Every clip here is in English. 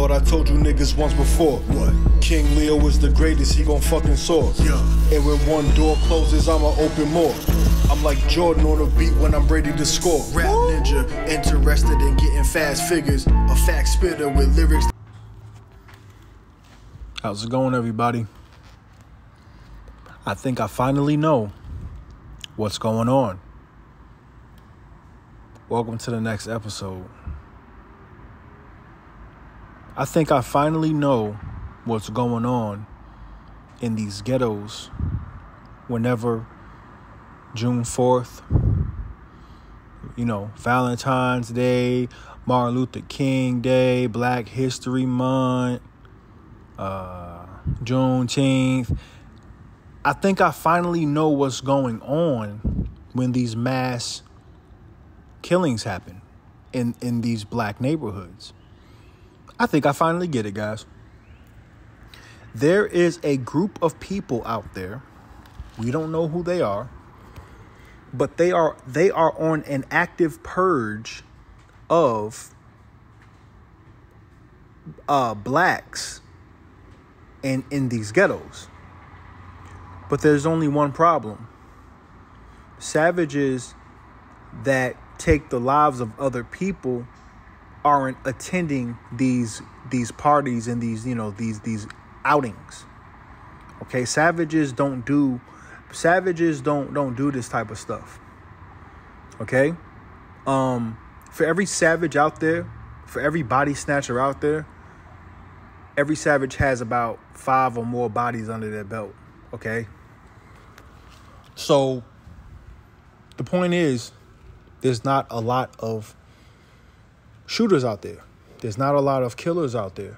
thought I told you niggas once before. What? King Leo is the greatest, he gon' fucking soar. Yeah. And when one door closes, I'ma open more. I'm like Jordan on a beat when I'm ready to score. Rap ninja, interested in getting fast figures. A fact spitter with lyrics. How's it going, everybody? I think I finally know what's going on. Welcome to the next episode. I think I finally know what's going on in these ghettos whenever June 4th, Valentine's Day, Martin Luther King Day, Black History Month, Juneteenth. I think I finally know what's going on when these mass killings happen in these black neighborhoods. I think I finally get it, guys. There is a group of people out there. We don't know who they are, but they are on an active purge of blacks in these ghettos. But there's only one problem. Savages that take the lives of other people aren't attending these parties and these outings. Okay, savages don't do this type of stuff. Okay? For every savage out there, for every body snatcher out there, every savage has about 5 or more bodies under their belt. Okay? So the point is, there's not a lot of shooters out there. There's not a lot of killers out there.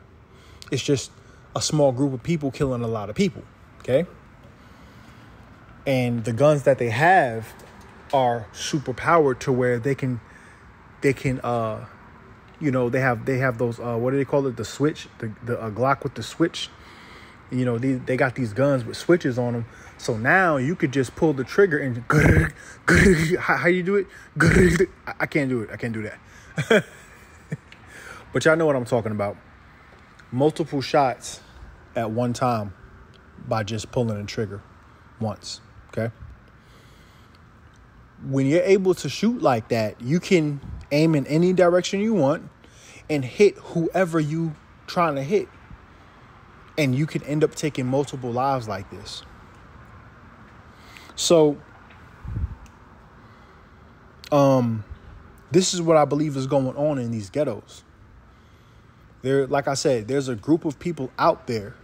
It's just a small group of people killing a lot of people. Okay? And the guns that they have are super powered to where they have those what do they call it? The switch, the Glock with the switch. They got these guns with switches on them. So now you could just pull the trigger and how you do it? I can't do it. I can't do that. But y'all know what I'm talking about. Multiple shots at one time by just pulling the trigger once. Okay. When you're able to shoot like that, you can aim in any direction you want and hit whoever you trying to hit. And you can end up taking multiple lives like this. So, this is what I believe is going on in these ghettos. Like I said, there's a group of people out there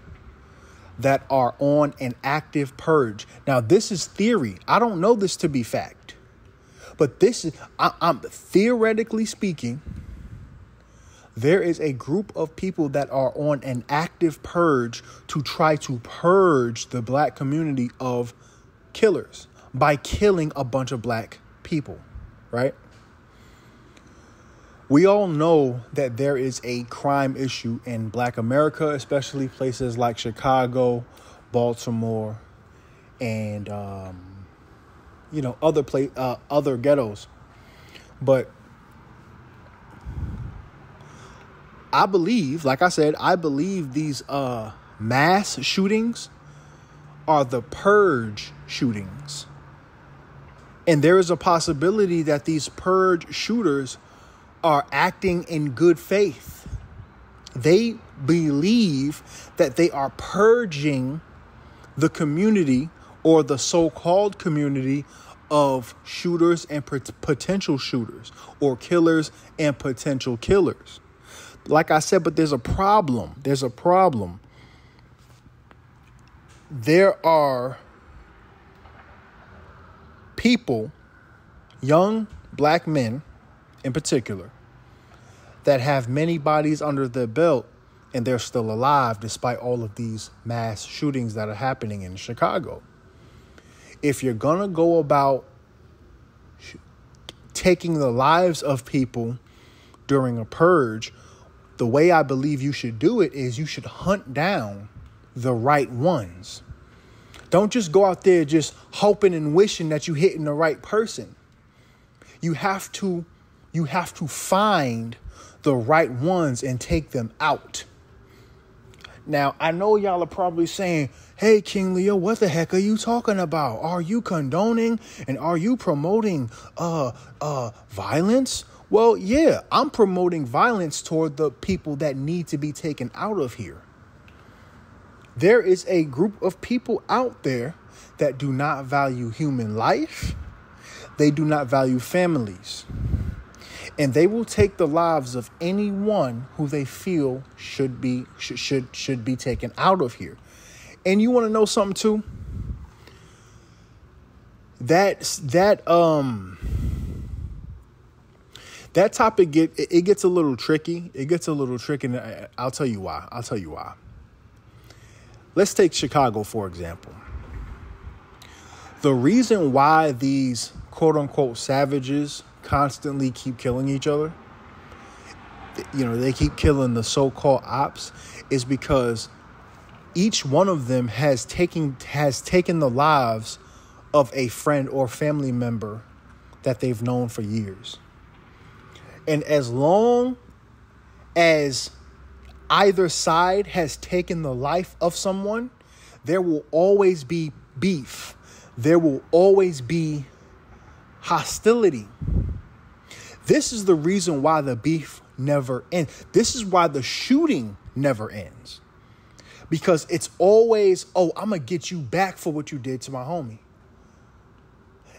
that are on an active purge. Now, this is theory. I don't know this to be fact. But I'm theoretically speaking, there is a group of people that are on an active purge to try to purge the black community of killers by killing a bunch of black people, right? We all know that there is a crime issue in Black America, especially places like Chicago, Baltimore, and other ghettos. But I believe, like I said, these mass shootings are the purge shootings. And there is a possibility that these purge shooters are acting in good faith. They believe that they are purging the community or the so-called community of shooters and potential shooters, or killers and potential killers. Like I said, but there's a problem. There are people, young black men in particular, that have many bodies under their belt and they're still alive despite all of these mass shootings that are happening in Chicago. If you're going to go about taking the lives of people during a purge, the way I believe you should do it is you should hunt down the right ones. Don't just go out there just hoping and wishing that you're hitting the right person. You have to find the right ones and take them out. Now, I know y'all are probably saying, hey, King Leo, what the heck are you talking about? Are you condoning and are you promoting violence? Well, yeah, I'm promoting violence toward the people that need to be taken out of here. There is a group of people out there that do not value human life. They do not value families. And they will take the lives of anyone who they feel should be taken out of here. And you want to know something too? That topic gets a little tricky. It gets a little tricky, and I'll tell you why. Let's take Chicago, for example. The reason why these quote unquote savages constantly keep killing each other, they keep killing the so-called ops, is because each one of them has taken the lives of a friend or family member that they've known for years. And as long as either side has taken the life of someone, there will always be beef. There will always be hostility. This is the reason why the beef never ends. This is why the shooting never ends. Because it's always, I'm going to get you back for what you did to my homie.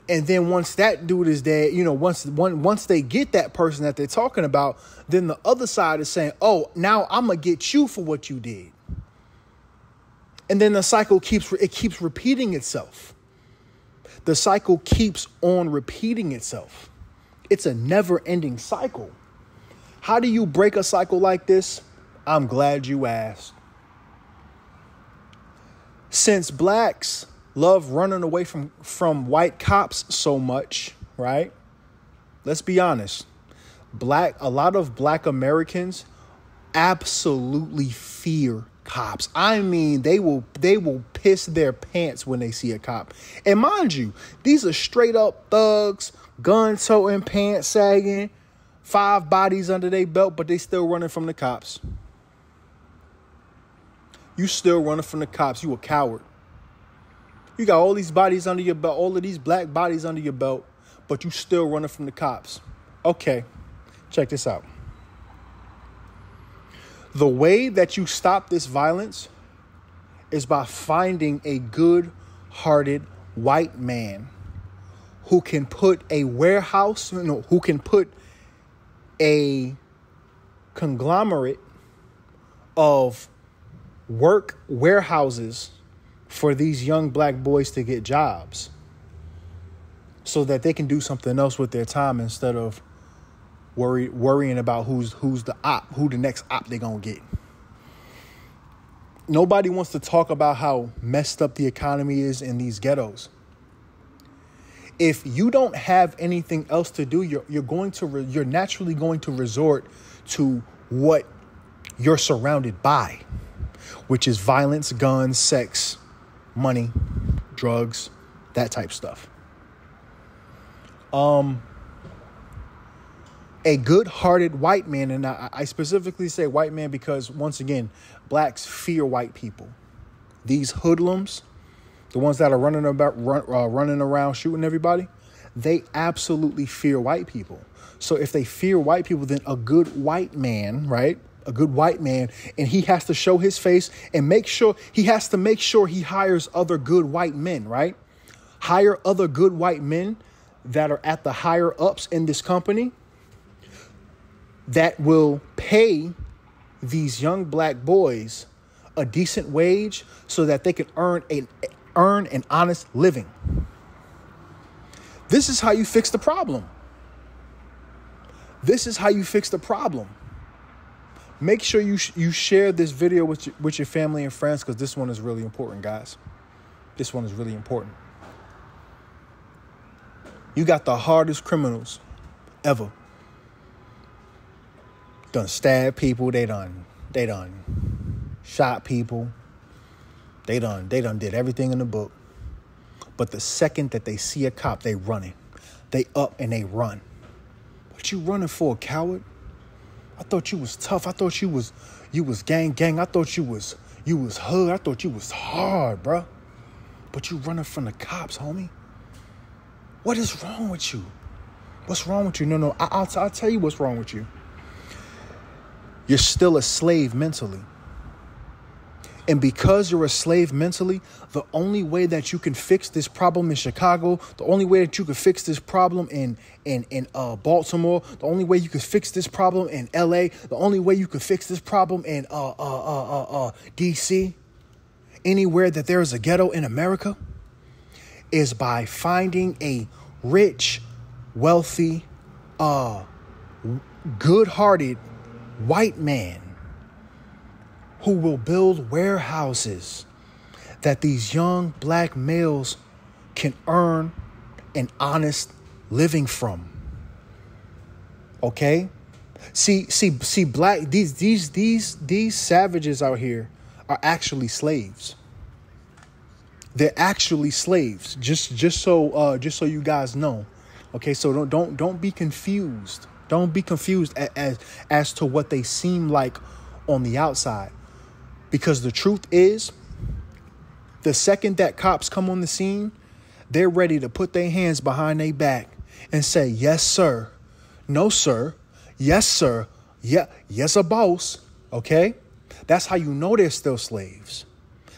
And then once that dude is dead, once they get that person that they're talking about, then the other side is saying, now I'm going to get you for what you did. And then the cycle keeps repeating itself. The cycle keeps on repeating itself. It's a never-ending cycle. How do you break a cycle like this? I'm glad you asked. Since blacks love running away from white cops so much, right? Let's be honest. A lot of black Americans absolutely fear cops. I mean, they will piss their pants when they see a cop. And mind you, these are straight up thugs, gun toting, pants sagging, 5 bodies under their belt, but they still running from the cops. You still running from the cops. You a coward. You got all these bodies under your belt, all of these black bodies under your belt, but you still running from the cops. Okay, check this out. The way that you stop this violence is by finding a good-hearted white man who can put a warehouse, who can put a conglomerate of work warehouses for these young black boys to get jobs so that they can do something else with their time instead of worrying about who's the op, who the next op they're going to get. Nobody wants to talk about how messed up the economy is in these ghettos. If you don't have anything else to do, you're naturally going to resort to what you're surrounded by, which is violence, guns, sex, money, drugs, that type stuff. A good-hearted white man, and I specifically say white man because, once again, blacks fear white people. These hoodlums, the ones that are running around shooting everybody, they absolutely fear white people. So if they fear white people, then a good white man, right? A good white man, and he has to show his face and make sure he hires other good white men, right? Hire other good white men that are at the higher ups in this company that will pay these young black boys a decent wage so that they can earn an honest living. This is how you fix the problem. This is how you fix the problem. Make sure you share this video with your family and friends, because this one is really important, guys. This one is really important. You got the hardest criminals ever. Done stabbed people. They done shot people. They done did everything in the book. But the second that they see a cop, they running. They up and they run. What you running for, coward? I thought you was tough. I thought you was gang. I thought you was hood. I thought you was hard, bruh. But you running from the cops, homie. What is wrong with you? What's wrong with you? No. I'll tell you what's wrong with you. You're still a slave mentally. And because you're a slave mentally, the only way that you can fix this problem in Chicago, the only way that you can fix this problem in Baltimore, the only way you can fix this problem in LA, the only way you can fix this problem in DC, anywhere that there is a ghetto in America, is by finding a rich, wealthy, good-hearted white man who will build warehouses that these young black males can earn an honest living from. Okay? See, black these savages out here are actually slaves. They're actually slaves. Just so you guys know. Okay, so don't be confused. Don't be confused as to what they seem like on the outside. Because the truth is, the second that cops come on the scene, they're ready to put their hands behind their back and say, yes, sir. No, sir. Yes, sir. Yeah, yes, a boss. Okay? That's how you know they're still slaves.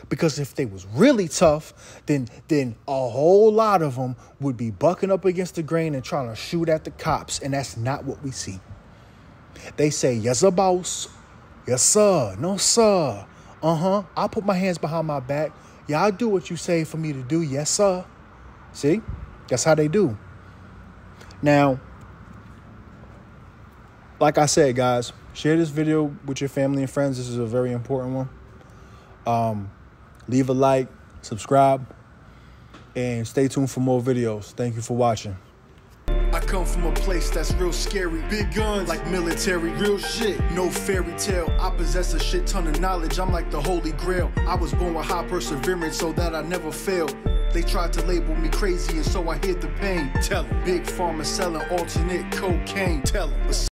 Because if they was really tough, then a whole lot of them would be bucking up against the grain and trying to shoot at the cops. And that's not what we see. They say, yes, a boss. Yes, sir. No, sir. I'll put my hands behind my back. Yeah, I'll do what you say for me to do. Yes, sir. See? That's how they do. Now, like I said, guys, share this video with your family and friends. This is a very important one. Leave a like, subscribe, and stay tuned for more videos. Thank you for watching. I come from a place that's real scary. Big guns, like military, real shit. No fairy tale. I possess a shit ton of knowledge. I'm like the holy grail. I was born with high perseverance so that I never fail. They tried to label me crazy and so I hid the pain. Tell 'em. Big pharma selling alternate cocaine. Tell 'em.